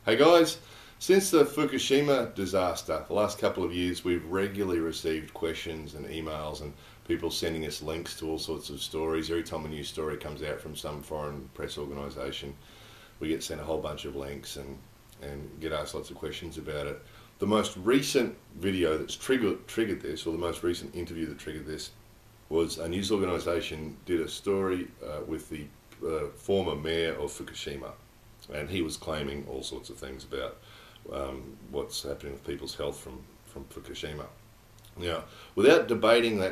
Hey guys, since the Fukushima disaster, the last couple of years we've regularly received questions and emails and people sending us links to all sorts of stories. Every time a new story comes out from some foreign press organisation, we get sent a whole bunch of links and get asked lots of questions about it. The most recent video that's triggered this, or the most recent interview that triggered this, was a news organisation did a story with the former mayor of Fukushima. And he was claiming all sorts of things about what's happening with people's health from Fukushima. Now, without debating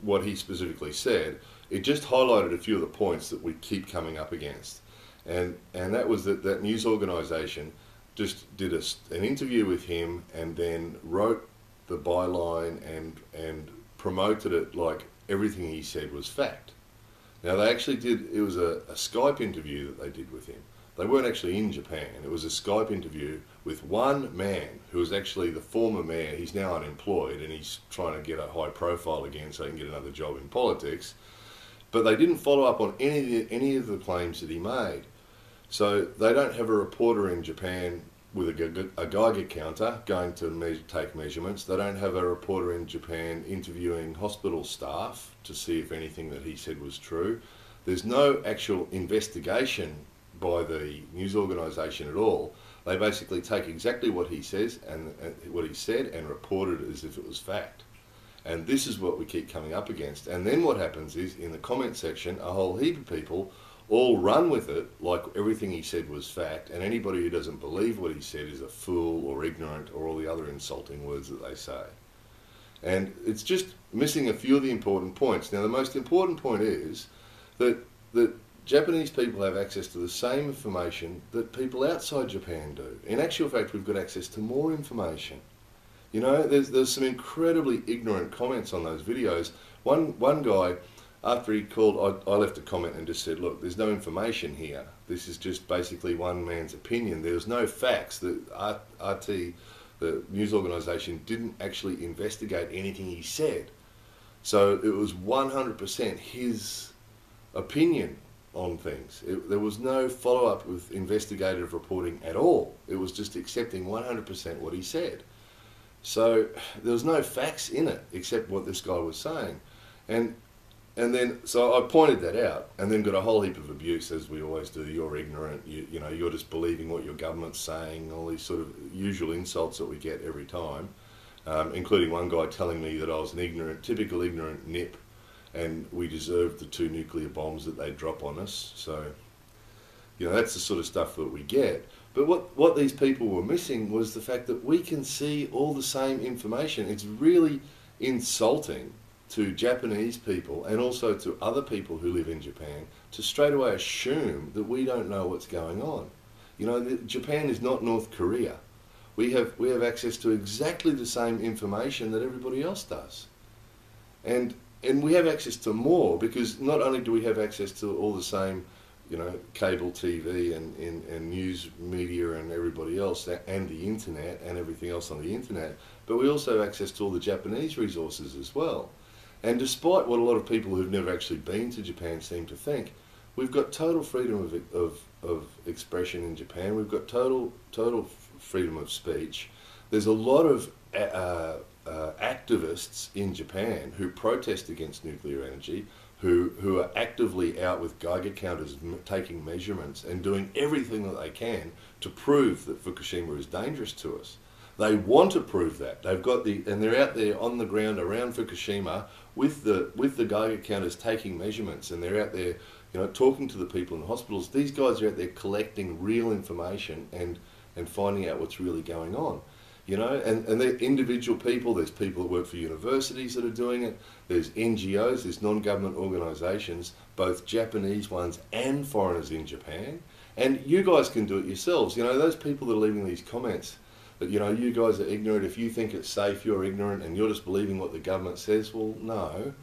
what he specifically said, it just highlighted a few of the points that we keep coming up against. And that was that news organisation just did an interview with him and then wrote the byline and promoted it like everything he said was fact. Now, they actually it was a Skype interview that they did with him. They weren't actually in Japan. It was a Skype interview with one man who was actually the former mayor. He's now unemployed and he's trying to get a high profile again so he can get another job in politics. But they didn't follow up on any of the claims that he made. So they don't have a reporter in Japan with a Geiger counter going to take measurements. They don't have a reporter in Japan interviewing hospital staff to see if anything that he said was true. There's no actual investigation by the news organisation at all. They basically take exactly what he says and what he said and report it as if it was fact. And this is what we keep coming up against. And then what happens is, in the comment section, a whole heap of people all run with it like everything he said was fact, and anybody who doesn't believe what he said is a fool or ignorant or all the other insulting words that they say. And it's just missing a few of the important points. Now, the most important point is that Japanese people have access to the same information that people outside Japan do. In actual fact, we've got access to more information. You know, there's some incredibly ignorant comments on those videos. One guy, after he called, I left a comment and just said, look, there's no information here. This is just basically one man's opinion. There's no facts. The RT, the news organisation, didn't actually investigate anything he said. So it was 100% his opinion on things. There was no follow-up with investigative reporting at all. It was just accepting 100% what he said. So there was no facts in it except what this guy was saying. And then, so I pointed that out and then got a whole heap of abuse, as we always do. You're ignorant, you know, you're just believing what your government's saying, all these sort of usual insults that we get every time, including one guy telling me that I was an typical ignorant nip, and we deserved the 2 nuclear bombs that they drop on us. So, you know, that's the sort of stuff that we get. But what these people were missing was the fact that we can see all the same information. It's really insulting to Japanese people and also to other people who live in Japan to straight away assume that we don't know what's going on. You know, Japan is not North Korea. We have access to exactly the same information that everybody else does. And we have access to more, because not only do we have access to all the same, you know, cable TV and news media and everybody else, and the internet and everything else on the internet, but we also have access to all the Japanese resources as well. And despite what a lot of people who've never actually been to Japan seem to think, we've got total freedom of expression in Japan. We've got total freedom of speech. There's a lot of activists in Japan who protest against nuclear energy, who are actively out with Geiger counters taking measurements and doing everything that they can to prove that Fukushima is dangerous to us. They want to prove that. And they're out there on the ground around Fukushima with the Geiger counters taking measurements, and they're out there, you know, talking to the people in the hospitals. These guys are out there collecting real information and finding out what's really going on. You know, and they're individual people. There's people that work for universities that are doing it. There's NGOs, there's non-government organisations, both Japanese ones and foreigners in Japan. And you guys can do it yourselves. You know, those people that are leaving these comments that, you know, you guys are ignorant. If you think it's safe, you're ignorant and you're just believing what the government says. Well, no.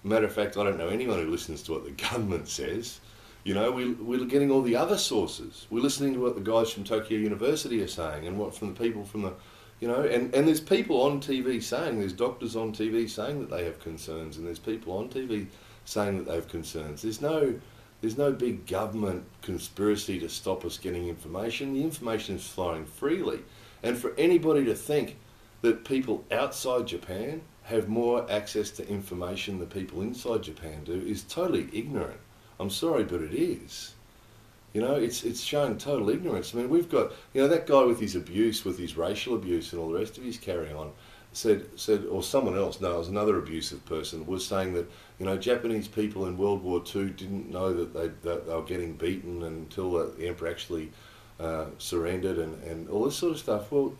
Matter of fact, I don't know anyone who listens to what the government says. You know, we're getting all the other sources. We're listening to what the guys from Tokyo University are saying and what from the people from the, you know, and there's people on TV saying, there's doctors on TV saying that they have concerns, and there's people on TV saying that they have concerns. There's no There's no big government conspiracy to stop us getting information. The information is flowing freely. And for anybody to think that people outside Japan have more access to information than people inside Japan do is totally ignorant. I'm sorry, but it is. You know, it's showing total ignorance. I mean, we've got, you know, that guy with his abuse, with his racial abuse and all the rest of his carry on, said, or someone else, no, it was another abusive person, was saying that, you know, Japanese people in World War II didn't know that they were getting beaten until the emperor actually surrendered and all this sort of stuff. Well,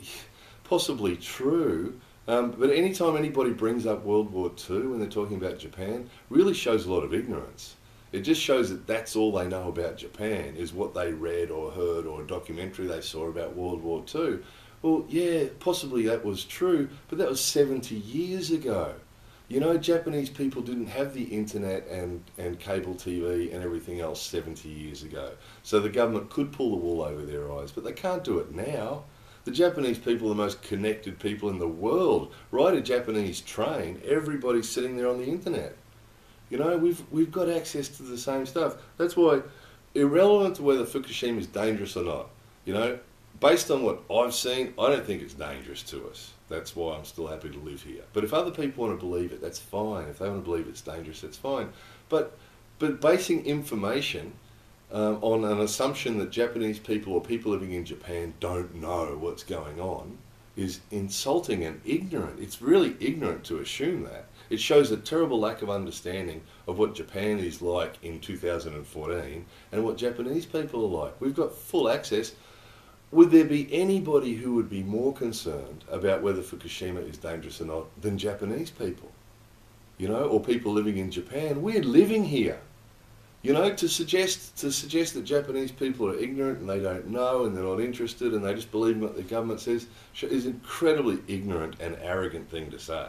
possibly true, but anytime anybody brings up World War II when they're talking about Japan, really shows a lot of ignorance. It just shows that that's all they know about Japan, is what they read or heard or a documentary they saw about World War II. Well, yeah, possibly that was true, but that was 70 years ago. You know, Japanese people didn't have the internet and cable TV and everything else 70 years ago. So the government could pull the wool over their eyes, but they can't do it now. The Japanese people are the most connected people in the world. Ride a Japanese train, everybody's sitting there on the internet. You know, we've got access to the same stuff. That's why, irrelevant to whether Fukushima is dangerous or not, you know, based on what I've seen, I don't think it's dangerous to us. That's why I'm still happy to live here. But if other people want to believe it, that's fine. If they want to believe it's dangerous, that's fine. But basing information on an assumption that Japanese people or people living in Japan don't know what's going on is insulting and ignorant. It's really ignorant to assume that. It shows a terrible lack of understanding of what Japan is like in 2014 and what Japanese people are like. We've got full access. Would there be anybody who would be more concerned about whether Fukushima is dangerous or not than Japanese people? You know, or people living in Japan. We're living here. You know, to suggest that Japanese people are ignorant and they don't know and they're not interested and they just believe in what the government says is an incredibly ignorant and arrogant thing to say.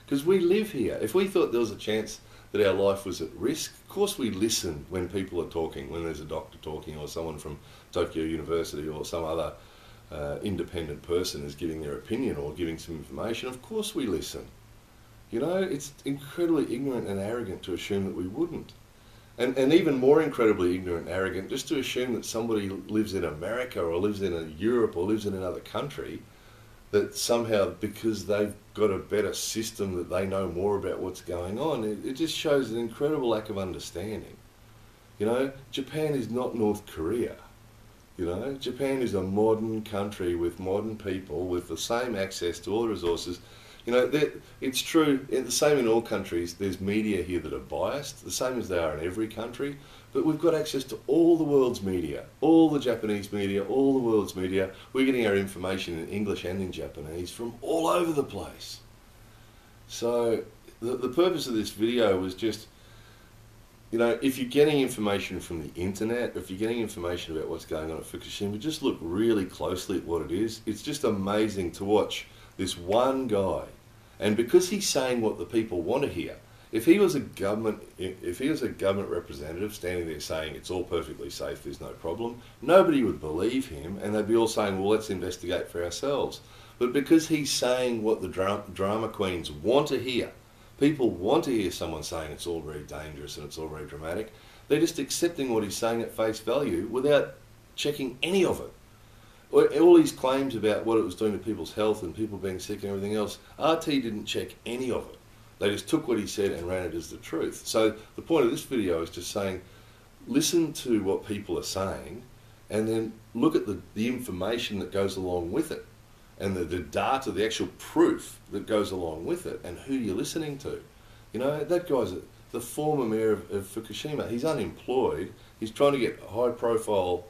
Because we live here. If we thought there was a chance that our life was at risk, of course we listen when people are talking, when there's a doctor talking or someone from Tokyo University or some other independent person is giving their opinion or giving some information. Of course we listen. You know, it's incredibly ignorant and arrogant to assume that we wouldn't. And even more incredibly ignorant and arrogant just to assume that somebody lives in America or lives in Europe or lives in another country, that somehow because they've got a better system that they know more about what's going on. It just shows an incredible lack of understanding. You know, Japan is not North Korea. You know, Japan is a modern country with modern people with the same access to all the resources. You know, it's true, the same in all countries, there's media here that are biased, the same as they are in every country, but we've got access to all the world's media, all the Japanese media, all the world's media. We're getting our information in English and in Japanese from all over the place. So the purpose of this video was just, you know, if you're getting information from the internet, if you're getting information about what's going on at Fukushima, just look really closely at what it is. It's just amazing to watch this one guy, and because he's saying what the people want to hear. If he was a government representative standing there saying it's all perfectly safe, there's no problem, nobody would believe him, and they'd be all saying, well, let's investigate for ourselves. But because he's saying what the drama queens want to hear, people want to hear someone saying it's all very dangerous and it's all very dramatic, they're just accepting what he's saying at face value without checking any of it. All these claims about what it was doing to people's health and people being sick and everything else, RT didn't check any of it. They just took what he said and ran it as the truth. So the point of this video is just saying, listen to what people are saying and then look at the information that goes along with it and the data, the actual proof that goes along with it and who you're listening to. You know, that guy's the former mayor of Fukushima. He's unemployed. He's trying to get a high profile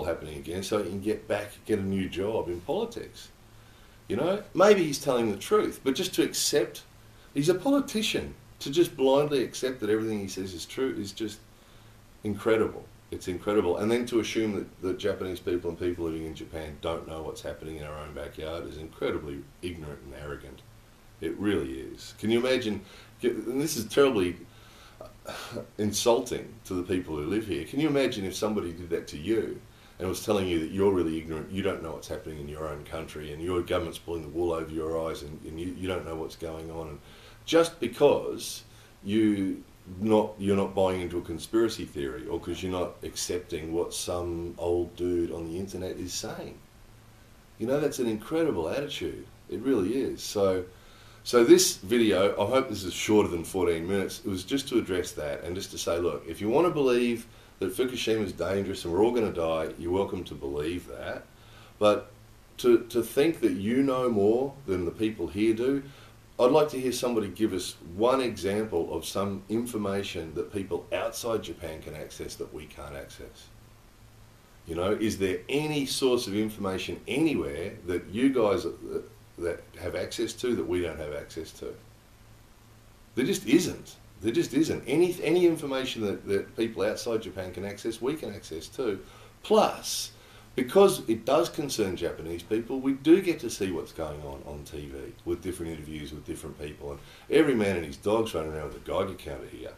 happening again so he can get a new job in politics. You know, maybe he's telling the truth, but just to accept, he's a politician, to just blindly accept that everything he says is true is just incredible. It's incredible. And then to assume that the Japanese people and people living in Japan don't know what's happening in our own backyard is incredibly ignorant and arrogant. It really is. Can you imagine, and this is terribly insulting to the people who live here. Can you imagine if somebody did that to you and was telling you that you're really ignorant, you don't know what's happening in your own country and your government's pulling the wool over your eyes and you don't know what's going on, and just because you you're not buying into a conspiracy theory, or because you're not accepting what some old dude on the internet is saying. You know, that's an incredible attitude. It really is. So this video, I hope this is shorter than 14 minutes. It was just to address that and just to say, look, if you want to believe that Fukushima is dangerous and we're all going to die, you're welcome to believe that. But to think that you know more than the people here do, I'd like to hear somebody give us one example of some information that people outside Japan can access that we can't access. You know, is there any source of information anywhere that you guys that have access to that we don't have access to? There just isn't. There just isn't. Any information that people outside Japan can access, we can access too. Plus, because it does concern Japanese people, we do get to see what's going on TV with different interviews with different people. And every man and his dog's running around with a Geiger counter here.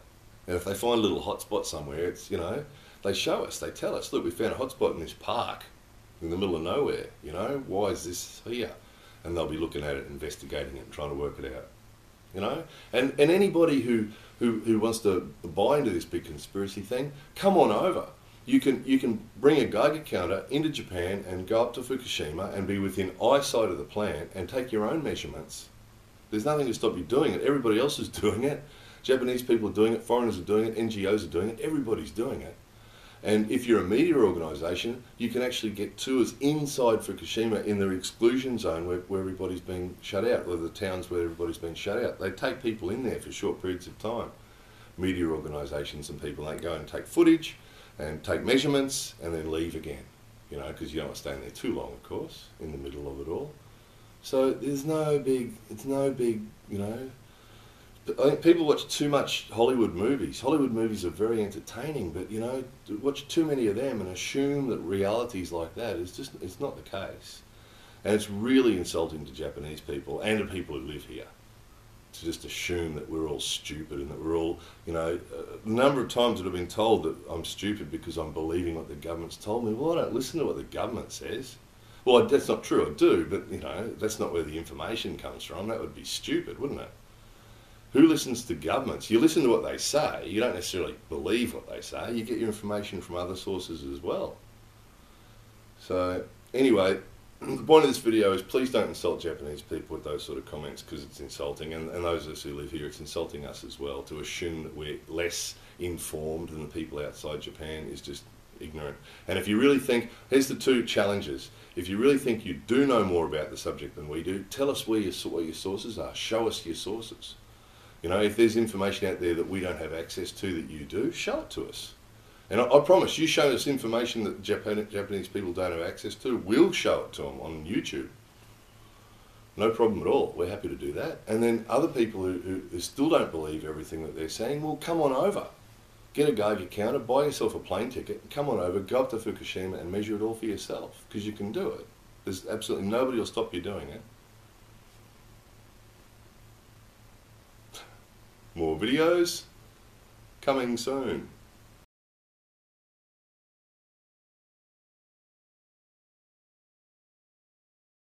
And if they find a little hotspot somewhere, it's, you know, they show us, they tell us, look, we found a hotspot in this park in the middle of nowhere, you know, why is this here? And they'll be looking at it, investigating it, and trying to work it out, you know? And anybody who wants to buy into this big conspiracy thing, come on over. You can bring a Geiger counter into Japan and go up to Fukushima and be within eyesight of the plant and take your own measurements. There's nothing to stop you doing it. Everybody else is doing it. Japanese people are doing it, foreigners are doing it, NGOs are doing it, everybody's doing it. And if you're a media organisation, you can actually get tours inside Fukushima in their exclusion zone where everybody's been shut out, or the towns where everybody's been shut out. They take people in there for short periods of time. Media organisations and people, they go and take footage and take measurements and then leave again, you know, because you don't want to stay in there too long, of course, in the middle of it all. So it's no big, you know. I think people watch too much Hollywood movies. Hollywood movies are very entertaining, but, you know, to watch too many of them and assume that reality's like that is just, it's not the case. And it's really insulting to Japanese people and to people who live here to just assume that we're all stupid and that we're all, you know, the number of times that I've been told that I'm stupid because I'm believing what the government's told me. Well, I don't listen to what the government says. Well, that's not true, I do, but, you know, that's not where the information comes from. That would be stupid, wouldn't it? Who listens to governments? You listen to what they say. You don't necessarily believe what they say. You get your information from other sources as well. So anyway, the point of this video is please don't insult Japanese people with those sort of comments, because it's insulting, and those of us who live here, it's insulting us as well. To assume that we're less informed than the people outside Japan is just ignorant. And if you really think, here's the two challenges. If you really think you do know more about the subject than we do, tell us what your sources are. Show us your sources. You know, if there's information out there that we don't have access to that you do, show it to us. And I promise, you show us information that Japanese people don't have access to, we'll show it to them on YouTube. No problem at all. We're happy to do that. And then other people who still don't believe everything that they're saying, well, come on over. Get a Geiger counter, buy yourself a plane ticket, and come on over, go up to Fukushima and measure it all for yourself, because you can do it. There's absolutely nobody will stop you doing it. More videos coming soon.